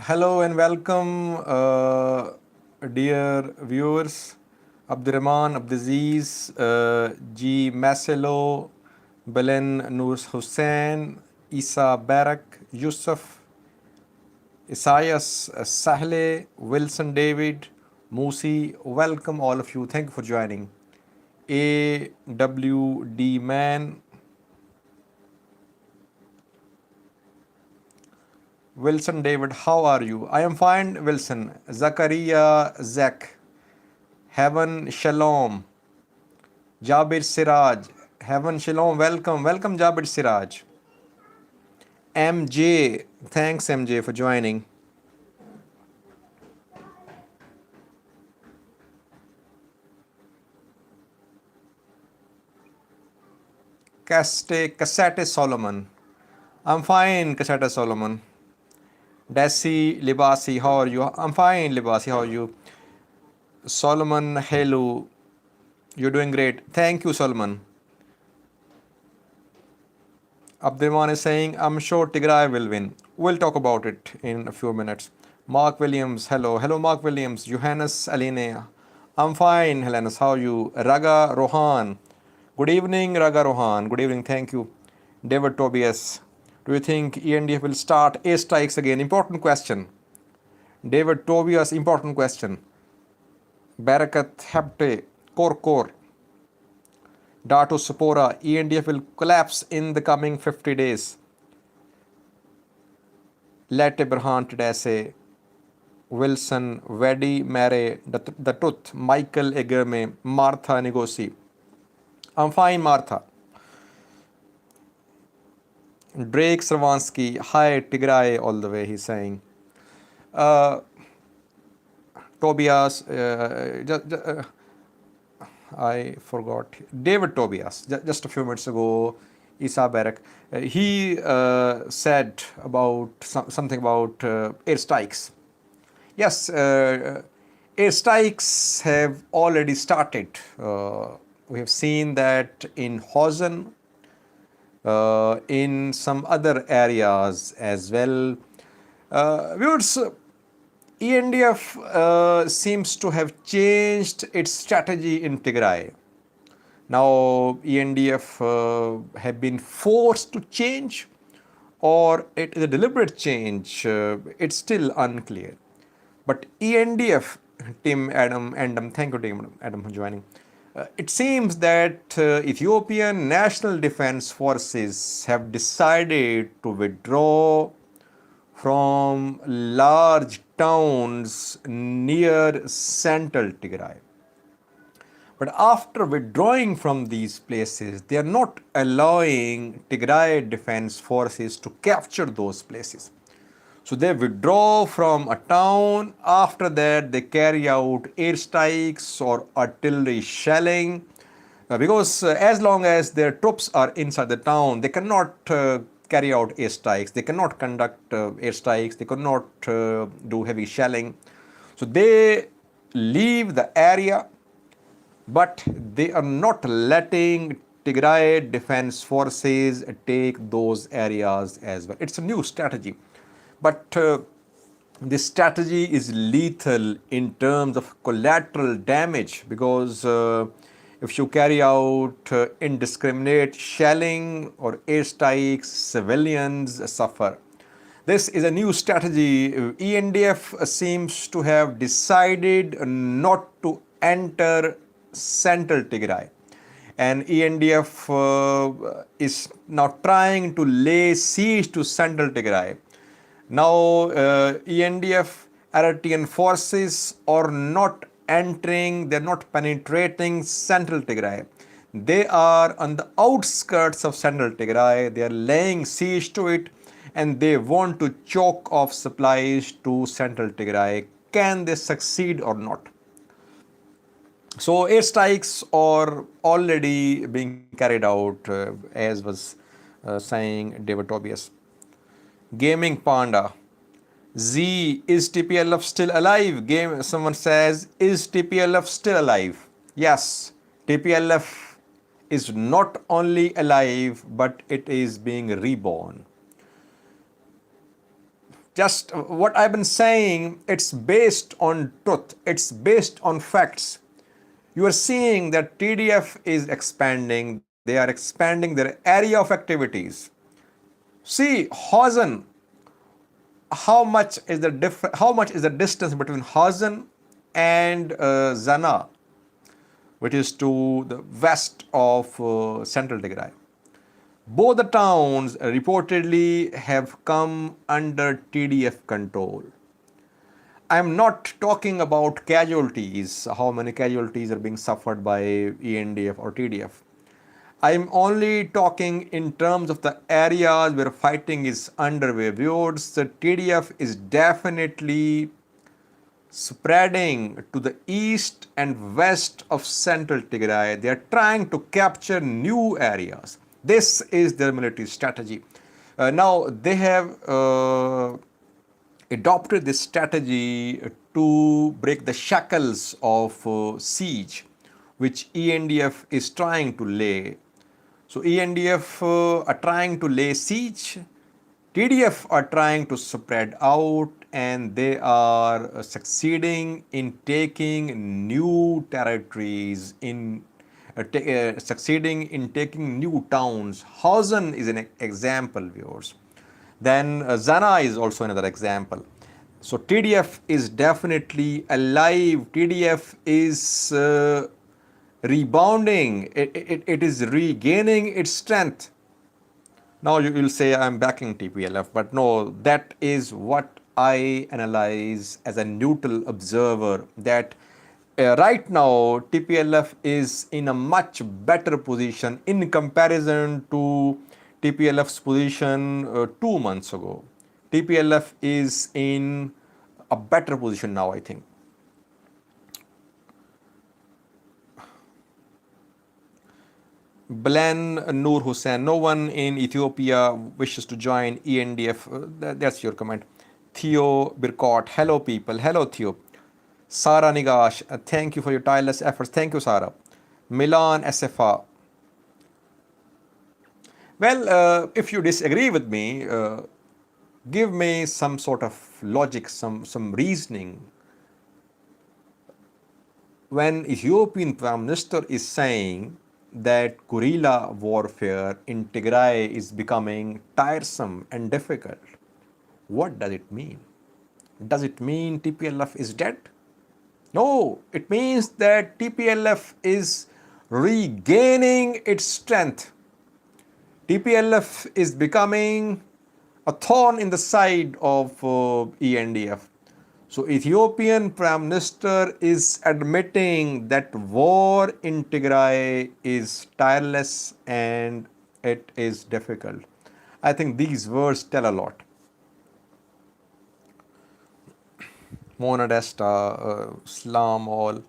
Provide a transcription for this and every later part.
Hello and welcome, dear viewers. Abdurrahman, Abdiziz, G. Maselo, Belen Noor Hussain, Isa Barak, Yusuf, Isaias Sahle, Wilson David, Musi. Welcome all of you. Thank you for joining. AWD Man, Wilson David, how are you? I am fine, Wilson. Zakaria Zach, Heaven Shalom, Jabir Siraj, Heaven Shalom, welcome Jabir Siraj. MJ, thanks MJ for joining. Cassette Solomon, I'm fine, Cassette Solomon. Desi Libasi, how are you? I'm fine, Libasi, how are you? Solomon Helu, you're doing great. Thank you, Solomon. Abdirman is saying, I'm sure Tigray will win. We'll talk about it in a few minutes. Mark Williams, hello. Hello, Mark Williams. Johannes Aline. I'm fine, Helenas. How are you? Raga Rohan. Good evening, Raga Rohan. Good evening. Thank you. David Tobias. Do you think ENDF will start airstrikes again? Important question. David Tobias, important question. Barakat Hepte, Kor. Dato Sapora, ENDF will collapse in the coming 50 days. Let Abraham Tedese, Wilson, Wedi Mare, the Truth, Michael Egerme, Martha Negosi. I'm fine, Martha. Drake Sravansky, hi Tigray all the way, he's saying. Tobias, I forgot. David Tobias, just a few minutes ago, Isa Barak, he said about something about airstrikes. Yes, airstrikes have already started. We have seen that in Hosen, in some other areas as well. Viewers, ENDF seems to have changed its strategy in Tigray. Now, ENDF have been forced to change, or it is a deliberate change. It's still unclear. But ENDF, Tim Adam, thank you, Tim Adam, for joining. It seems that Ethiopian National Defense Forces have decided to withdraw from large towns near central Tigray. But after withdrawing from these places, they are not allowing Tigray Defense Forces to capture those places. So they withdraw from a town. After that, they carry out airstrikes or artillery shelling. Because as long as their troops are inside the town, they cannot carry out airstrikes. They cannot conduct airstrikes. They cannot do heavy shelling. So they leave the area, but they are not letting Tigray Defense Forces take those areas as well. It's a new strategy. But this strategy is lethal in terms of collateral damage, because if you carry out indiscriminate shelling or airstrikes, civilians suffer. This is a new strategy. ENDF seems to have decided not to enter central Tigray. And ENDF is now trying to lay siege to central Tigray. Now, ENDF Eritrean forces are not entering, they're not penetrating central Tigray. They are on the outskirts of central Tigray, they are laying siege to it, and they want to choke off supplies to central Tigray. Can they succeed or not? So airstrikes are already being carried out, as was saying David Tobias. Gaming Panda. Z, is TPLF still alive? Someone says, is TPLF still alive? Yes, TPLF is not only alive, but it is being reborn. Just what I've been saying, it's based on truth, it's based on facts. You are seeing that TDF is expanding, they are expanding their area of activities. See, Hausen, how much is the distance between Hausen and Zana, which is to the west of central Tigray. Both the towns reportedly have come under TDF control. I am not talking about casualties, how many casualties are being suffered by ENDF or TDF. I am only talking in terms of the areas where fighting is underway. Viewers, the TDF is definitely spreading to the east and west of central Tigray. They are trying to capture new areas. This is their military strategy. Now, they have adopted this strategy to break the shackles of siege, which ENDF is trying to lay. So ENDF are trying to lay siege, TDF are trying to spread out, and they are succeeding in taking new territories, succeeding in taking new towns. Hausen is an example, viewers. Then Zana is also another example. So TDF is definitely alive. TDF is rebounding. It is regaining its strength. Now you will say I'm backing TPLF, but no, that is what I analyze as a neutral observer, that right now TPLF is in a much better position in comparison to TPLF's position 2 months ago. TPLF is in a better position now, I think. Blen Noor Hussain, no one in Ethiopia wishes to join ENDF. That's your comment. Theo Birkot, hello people. Hello Theo. Sara Nigash, thank you for your tireless efforts. Thank you, Sara. Milan SFA. Well, if you disagree with me, give me some sort of logic, some reasoning. When Ethiopian Prime Minister is saying that guerrilla warfare in Tigray is becoming tiresome and difficult, what does it mean? Does it mean TPLF is dead? No, it means that TPLF is regaining its strength. TPLF is becoming a thorn in the side of ENDF. So Ethiopian Prime Minister is admitting that war in Tigray is tireless and it is difficult. I think these words tell a lot. Monadesta, Slam all.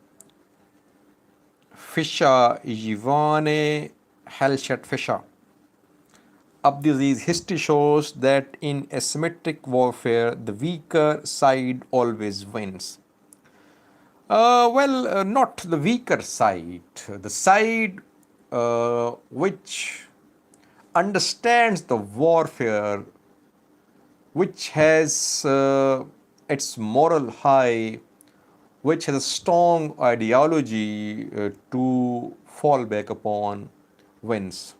Fisher, Ivane, Helshat Fisher. Abdiaziz, history shows that in asymmetric warfare, the weaker side always wins. Not the weaker side. The side which understands the warfare, which has its moral high, which has a strong ideology to fall back upon, wins.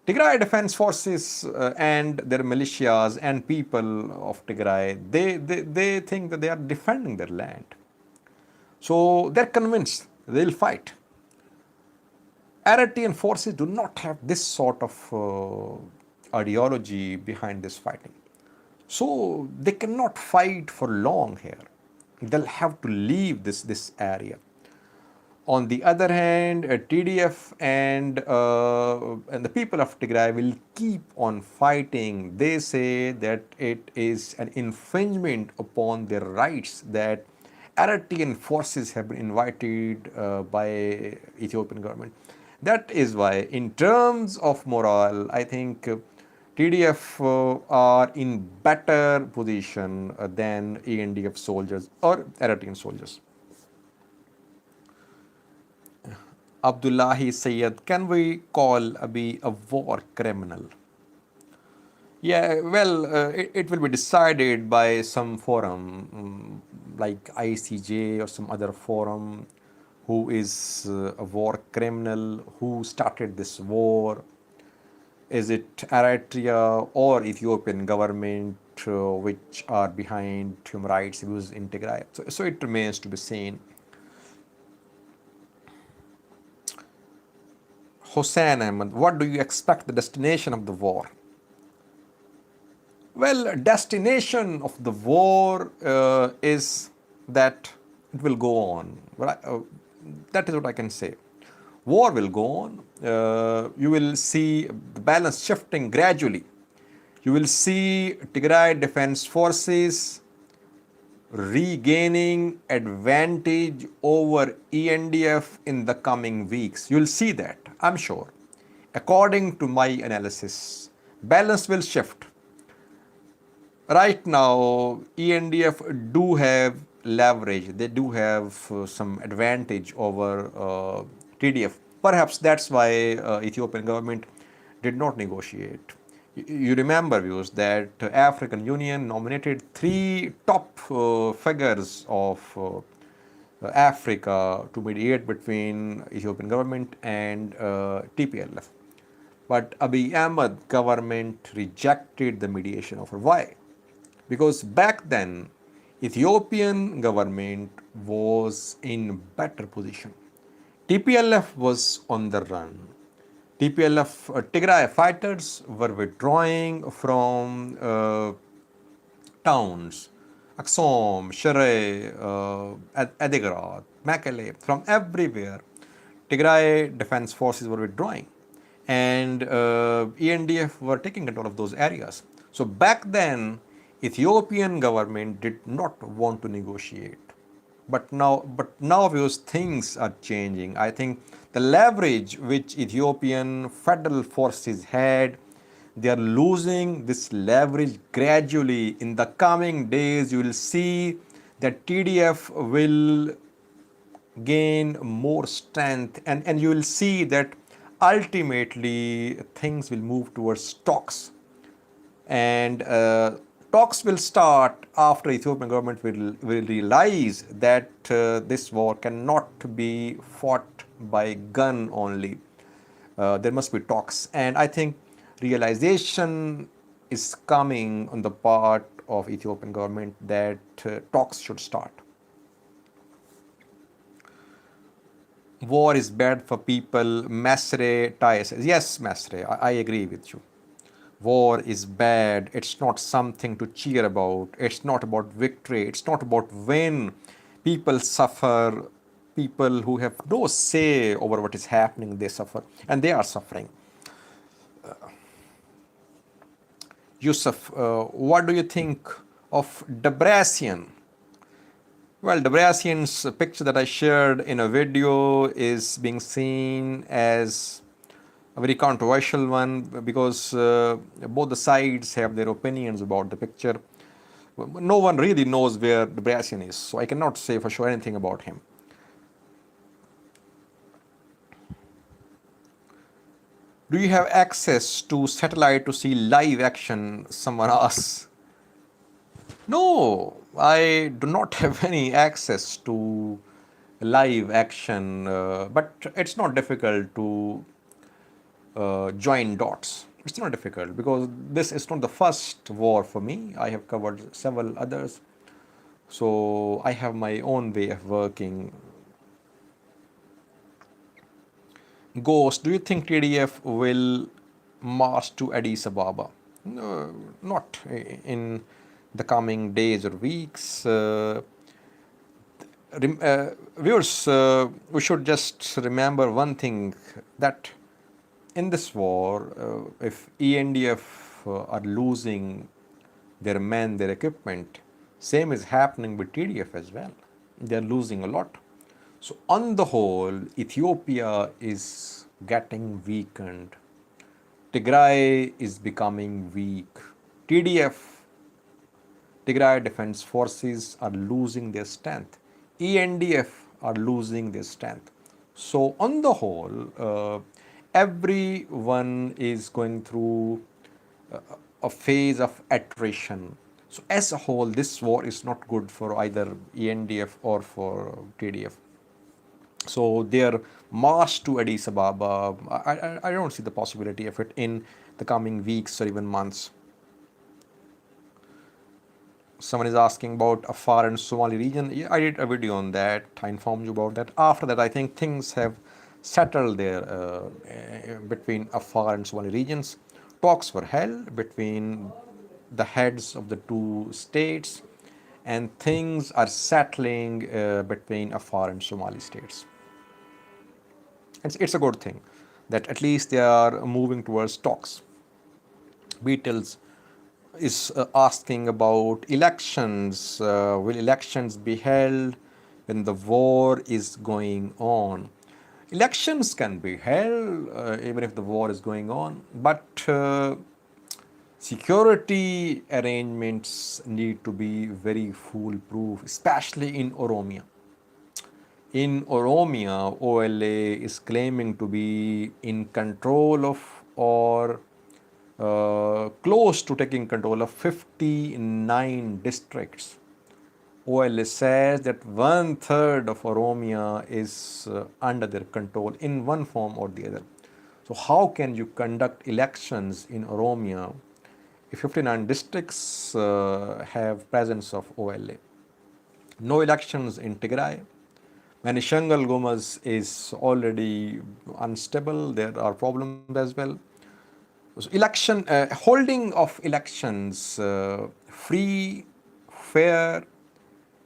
Tigray Defense Forces and their militias and people of Tigray, they think that they are defending their land. So they're convinced they'll fight. Eritrean forces do not have this sort of ideology behind this fighting. So they cannot fight for long here. They'll have to leave this area. On the other hand, TDF and the people of Tigray will keep on fighting. They say that it is an infringement upon their rights, that Eritrean forces have been invited by Ethiopian government. That is why, in terms of morale, I think TDF are in better position than ENDF soldiers or Eritrean soldiers. Abdullahi Sayyed, can we call Abiy a war criminal? Yeah, well, it will be decided by some forum like ICJ or some other forum who is a war criminal, who started this war. Is it Eritrea or Ethiopian government which are behind human rights abuse in Tigray? So it remains to be seen. Hossein Ahmed, what do you expect the destination of the war? Well, destination of the war is that it will go on. That is what I can say. War will go on. You will see the balance shifting gradually. You will see Tigray Defense Forces regaining advantage over ENDF in the coming weeks. You'll see that, I'm sure. According to my analysis, balance will shift. Right now, ENDF do have leverage. They do have some advantage over TDF. Perhaps that's why Ethiopian government did not negotiate. You remember, views, that African Union nominated three top figures of Africa to mediate between Ethiopian government and TPLF. But Abiy Ahmed government rejected the mediation offer. Why? Because back then Ethiopian government was in better position. TPLF was on the run. TPLF Tigray fighters were withdrawing from towns, Axom, Shere, Adigrat, Mekele, from everywhere. Tigray defense forces were withdrawing, and ENDF were taking control of those areas. So back then, Ethiopian government did not want to negotiate. But now because things are changing, I think the leverage which Ethiopian federal forces had, they are losing this leverage gradually. In the coming days, you will see that TDF will gain more strength, and you will see that ultimately things will move towards talks, and talks will start after Ethiopian government will realize that this war cannot be fought by gun only. There must be talks, and I think realization is coming on the part of Ethiopian government that talks should start. War is bad for people. Masre Tai says, yes, Masre, I agree with you. War is bad. It's not something to cheer about. It's not about victory. It's not about win. People suffer. People who have no say over what is happening, they suffer. And they are suffering. Yusuf, what do you think of Debrecen? Well, Debrecen's picture that I shared in a video is being seen as a very controversial one because both the sides have their opinions about the picture. No one really knows where Debrecen is, so I cannot say for sure anything about him. Do you have access to satellite to see live action? Someone asks. No, I do not have any access to live action, but it's not difficult to join dots. It's not difficult because this is not the first war for me. I have covered several others. So I have my own way of working. Ghost, do you think TDF will march to Addis Ababa? No, not in the coming days or weeks. Viewers, we should just remember one thing, that in this war, if ENDF are losing their men, their equipment, same is happening with TDF as well. They are losing a lot. So on the whole, Ethiopia is getting weakened. Tigray is becoming weak. TDF, Tigray Defense Forces, are losing their strength. ENDF are losing their strength. So on the whole, everyone is going through a phase of attrition. So as a whole, this war is not good for either ENDF or for TDF. So their march to Addis Ababa, I don't see the possibility of it in the coming weeks or even months. Someone is asking about Afar and Somali region. Yeah, I did a video on that. I informed you about that. After that, I think things have settled there between Afar and Somali regions. Talks were held between the heads of the two states, and things are settling between Afar and Somali states. It's a good thing that at least they are moving towards talks. Beatles is asking about elections. Will elections be held when the war is going on? Elections can be held even if the war is going on, but security arrangements need to be very foolproof, especially in Oromia. In Oromia, OLA is claiming to be in control of or close to taking control of 59 districts. OLA says that 1/3 of Oromia is under their control in one form or the other. So how can you conduct elections in Oromia if 59 districts have presence of OLA? No elections in Tigray. Manishangal Gomas is already unstable. There are problems as well. So holding of elections, free, fair,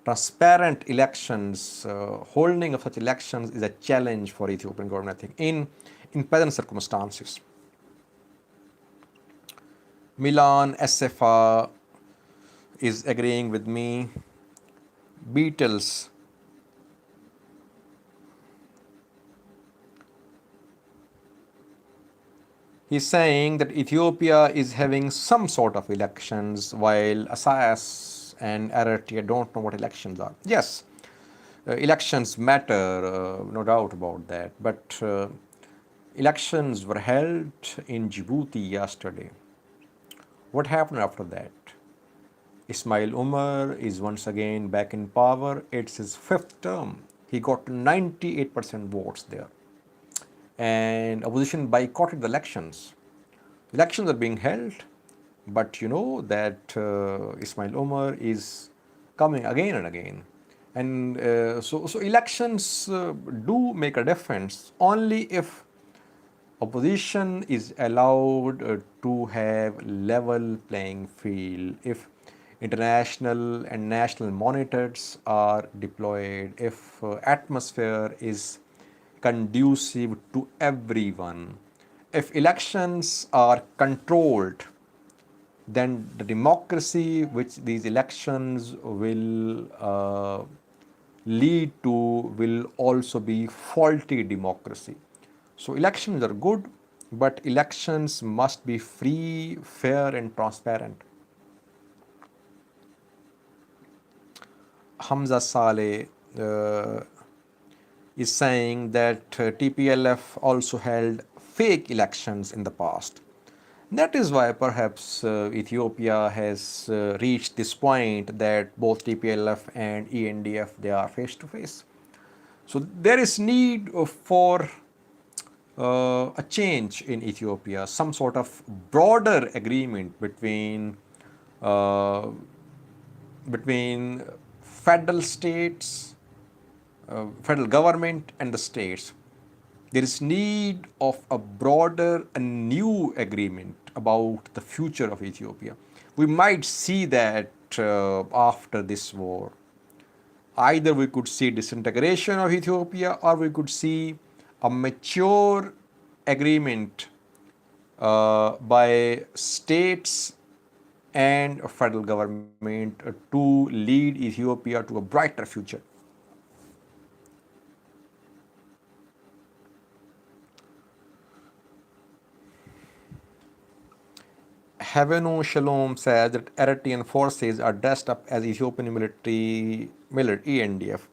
transparent elections, holding of such elections is a challenge for Ethiopian government, I think, in present circumstances. Milan SFA is agreeing with me. Beatles. He's saying that Ethiopia is having some sort of elections while Asaias and Eritrea don't know what elections are. Yes, elections matter, no doubt about that. But elections were held in Djibouti yesterday. What happened after that? Ismail Umar is once again back in power. It's his 5th term. He got 98% votes there. And opposition boycotted the elections. Elections are being held, but you know that Ismail Omar is coming again and again. And so elections do make a difference only if opposition is allowed to have level playing field, if international and national monitors are deployed, if atmosphere is conducive to everyone. If elections are controlled, then the democracy which these elections will lead to will also be faulty democracy. So elections are good, but elections must be free, fair and transparent. Hamza Saleh is saying that TPLF also held fake elections in the past. That is why perhaps Ethiopia has reached this point that both TPLF and ENDF, they are face to face. So there is need for a change in Ethiopia, some sort of broader agreement between federal states, federal government and the states. There is need of a broader and new agreement about the future of Ethiopia. We might see that after this war. Either we could see disintegration of Ethiopia or we could see a mature agreement by states and federal government to lead Ethiopia to a brighter future. Havenu Shalom says that Eritrean forces are dressed up as Ethiopian military ENDF.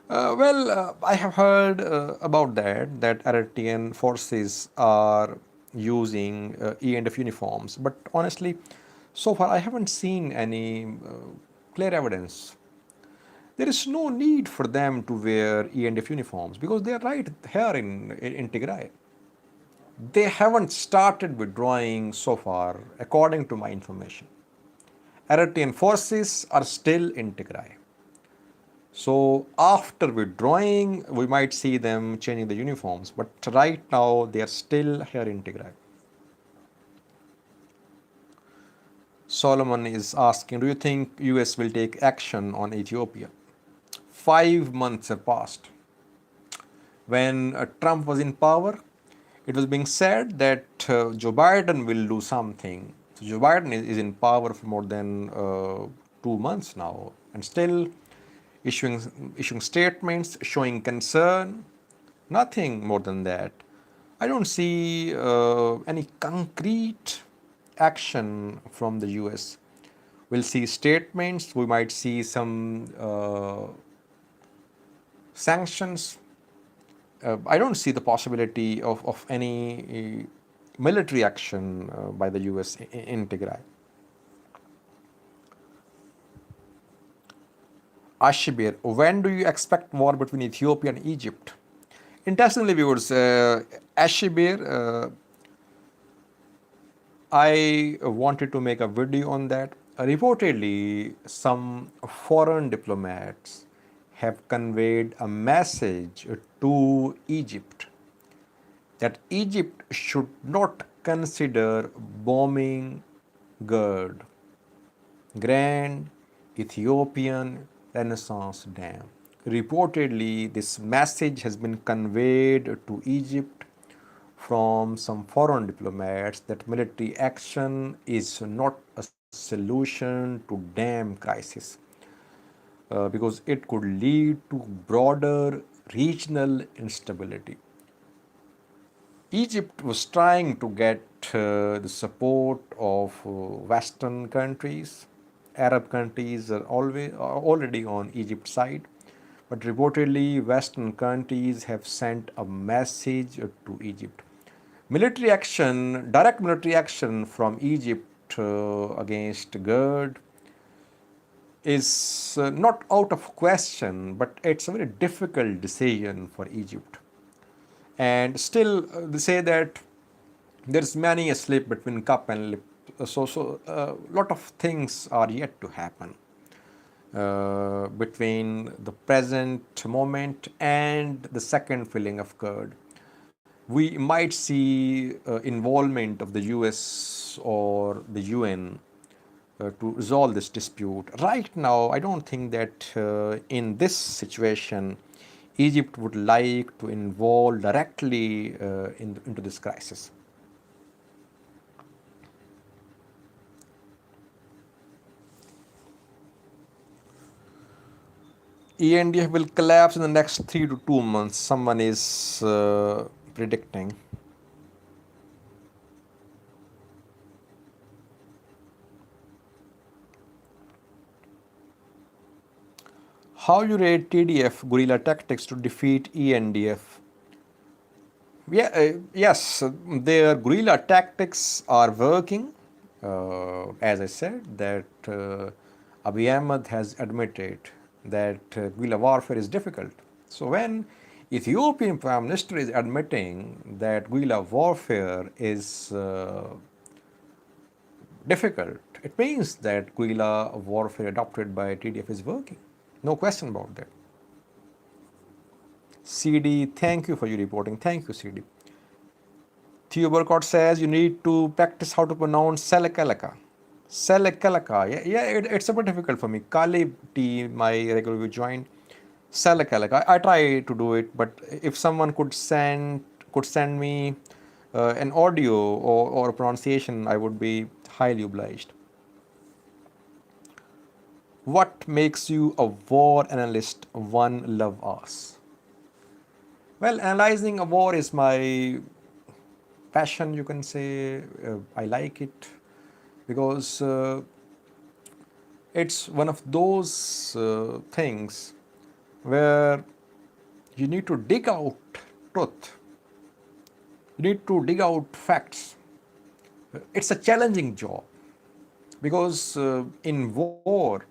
I have heard about that Eritrean forces are using ENDF uniforms. But honestly, so far I haven't seen any clear evidence. There is no need for them to wear ENDF uniforms because they are right here in Tigray. They haven't started withdrawing so far, according to my information. Eritrean forces are still in Tigray. So after withdrawing, we might see them changing the uniforms. But right now, they are still here in Tigray. Solomon is asking, do you think US will take action on Ethiopia? 5 months have passed. When Trump was in power, it was being said that Joe Biden will do something. So Joe Biden is in power for more than 2 months now, and still issuing statements, showing concern, nothing more than that. I don't see any concrete action from the US. We'll see statements, we might see some sanctions. I don't see the possibility of any military action by the US in Tigray. Ashibir, when do you expect war between Ethiopia and Egypt? Interestingly, viewers, Ashibir, I wanted to make a video on that. Reportedly, some foreign diplomats have conveyed a message to Egypt that Egypt should not consider bombing GERD, Grand Ethiopian Renaissance Dam. Reportedly, this message has been conveyed to Egypt from some foreign diplomats that military action is not a solution to dam crisis because it could lead to broader regional instability. Egypt was trying to get the support of Western countries. Arab countries are already on Egypt's side, but reportedly Western countries have sent a message to Egypt. Military action, direct military action from Egypt against GERD is not out of question, but it's a very difficult decision for Egypt. And still, they say that there's many a slip between cup and lip. So a lot of things are yet to happen between the present moment and the second filling of GERD. We might see involvement of the US or the UN to resolve this dispute. Right now, I don't think that in this situation, Egypt would like to involve directly into this crisis. ENDF will collapse in the next 3 to 2 months, someone is predicting. How you rate TDF guerrilla tactics to defeat ENDF? Yes, their guerrilla tactics are working. As I said, that Abiy Ahmed has admitted that guerrilla warfare is difficult. So when Ethiopian Prime Minister is admitting that guerrilla warfare is difficult, it means that guerrilla warfare adopted by TDF is working. No question about that. CD, thank you for your reporting. Thank you, CD. Theo Burkott says you need to practice how to pronounce Selekalaka. Selekalaka. Yeah, it's a bit difficult for me. Kali T, my regular view joined. Selekalaka. I try to do it, but if someone could send me an audio or a pronunciation, I would be highly obliged. What makes you a war analyst? One love us. Well, analyzing a war is my passion, you can say. I like it because it's one of those things where you need to dig out truth. You need to dig out facts. It's a challenging job because in war,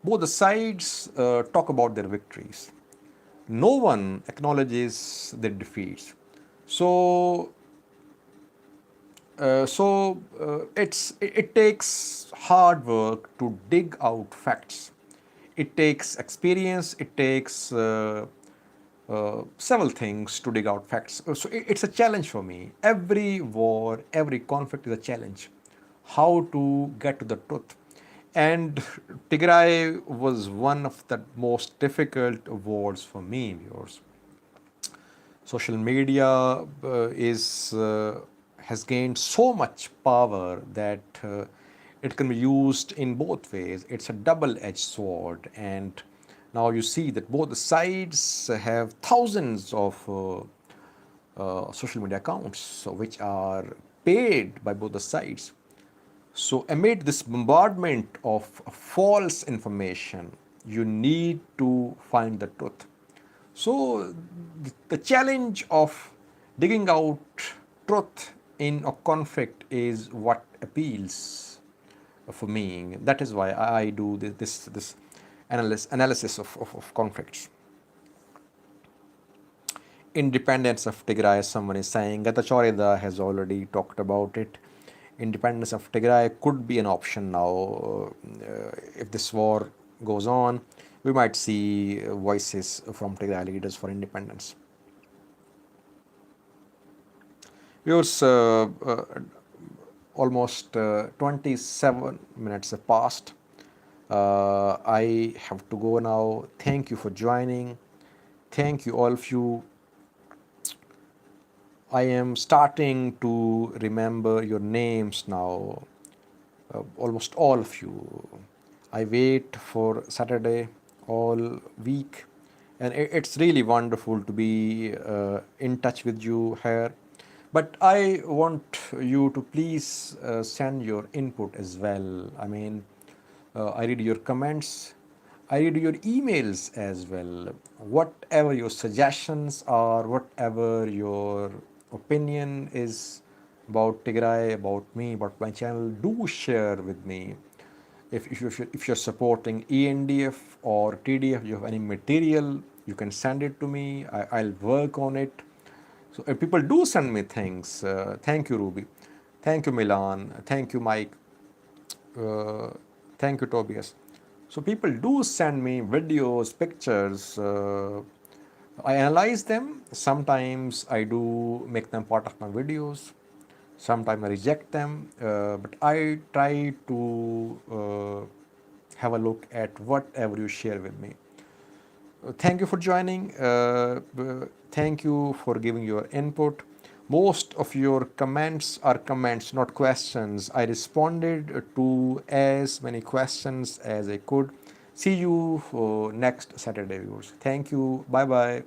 both the sides talk about their victories. No one acknowledges their defeats. So, it takes hard work to dig out facts. It takes experience. It takes several things to dig out facts. So it's a challenge for me. Every war, every conflict is a challenge. How to get to the truth. And Tigray was one of the most difficult wars for me, viewers. Social media is has gained so much power that it can be used in both ways. It's a double-edged sword, and now you see that both the sides have thousands of social media accounts, which are paid by both the sides. So, amid this bombardment of false information, you need to find the truth. So, the challenge of digging out truth in a conflict is what appeals for me. That is why I do this analysis of conflicts. Independence of Tigray, someone is saying. Gatachorida has already talked about it. Independence of Tigray could be an option now. If this war goes on, we might see voices from Tigray leaders for independence. Viewers, almost 27 minutes have passed. I have to go now. Thank you for joining. Thank you, all of you. I am starting to remember your names now, almost all of you. I wait for Saturday all week, and it's really wonderful to be in touch with you here. But I want you to please send your input as well. I mean, I read your comments, I read your emails as well. Whatever your suggestions are, whatever your opinion is about Tigray, about me, about my channel, do share with me. If you're supporting ENDF or TDF, you have any material, you can send it to me. I'll work on it. So if people do send me things, thank you, Ruby. Thank you, Milan. Thank you, Mike. Uh, Thank you, Tobias. So people do send me videos, pictures. I analyze them. Sometimes I do make them part of my videos. Sometimes I reject them. But I try to have a look at whatever you share with me. Thank you for joining. Thank you for giving your input. Most of your comments are comments, not questions. I responded to as many questions as I could. See you next Saturday, viewers. Thank you. Bye bye.